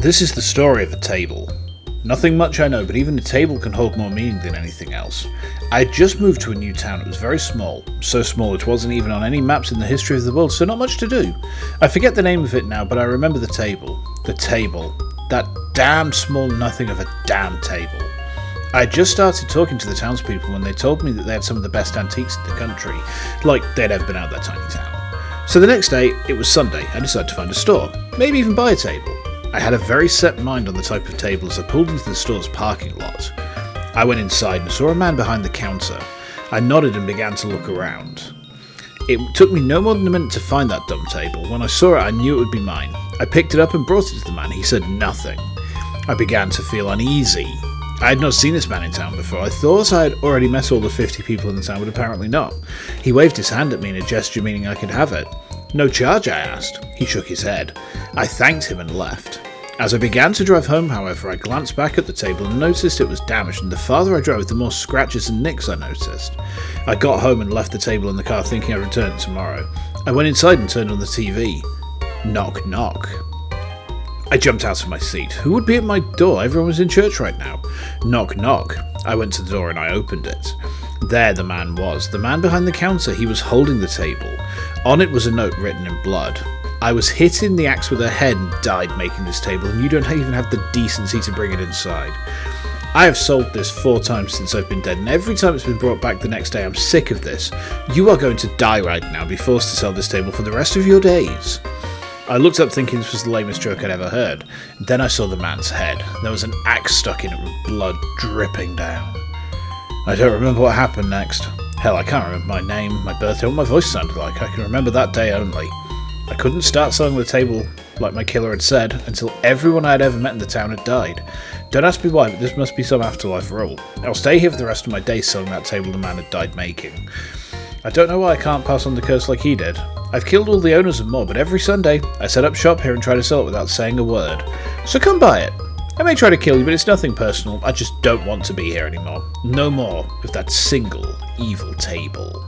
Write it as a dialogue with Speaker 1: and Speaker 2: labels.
Speaker 1: This is the story of a table. Nothing much I know, but even a table can hold more meaning than anything else. I had just moved to a new town. It was very small. So small it wasn't even on any maps in the history of the world, so not much to do. I forget the name of it now, but I remember the table. The table. That damn small nothing of a damn table. I had just started talking to the townspeople when they told me that they had some of the best antiques in the country, like they'd ever been out of their tiny town. So the next day, it was Sunday, I decided to find a store, maybe even buy a table. I had a very set mind on the type of table as I pulled into the store's parking lot. I went inside and saw a man behind the counter. I nodded and began to look around. It took me no more than a minute to find that dumb table. When I saw it, I knew it would be mine. I picked it up and brought it to the man. He said nothing. I began to feel uneasy. I had not seen this man in town before. I thought I had already met all the 50 people in the town, but apparently not. He waved his hand at me in a gesture meaning I could have it. No charge, I asked. He shook his head. I thanked him and left. As I began to drive home, however, I glanced back at the table and noticed it was damaged, and the farther I drove, the more scratches and nicks I noticed. I got home and left the table in the car thinking I'd return it tomorrow. I went inside and turned on the TV. Knock, knock. I jumped out of my seat. Who would be at my door? Everyone was in church right now. Knock, knock. I went to the door and I opened it. There the man was. The man behind the counter. He was holding the table. On it was a note written in blood. I was hit in the axe with a head and died making this table, and you don't even have the decency to bring it inside. I have sold this 4 times since I've been dead, and every time it's been brought back the next day, I'm sick of this. You are going to die right now, be forced to sell this table for the rest of your days. I looked up thinking this was the lamest joke I'd ever heard. Then I saw the man's head. There was an axe stuck in it with blood dripping down. I don't remember what happened next. Hell, I can't remember my name, my birthday, what my voice sounded like. I can remember that day only. I couldn't start selling the table like my killer had said until everyone I had ever met in the town had died. Don't ask me why, but this must be some afterlife rule. I'll stay here for the rest of my days selling that table the man had died making. I don't know why I can't pass on the curse like he did. I've killed all the owners and more, but every Sunday I set up shop here and try to sell it without saying a word. So come buy it. I may try to kill you, but it's nothing personal. I just don't want to be here anymore. No more of that single evil table.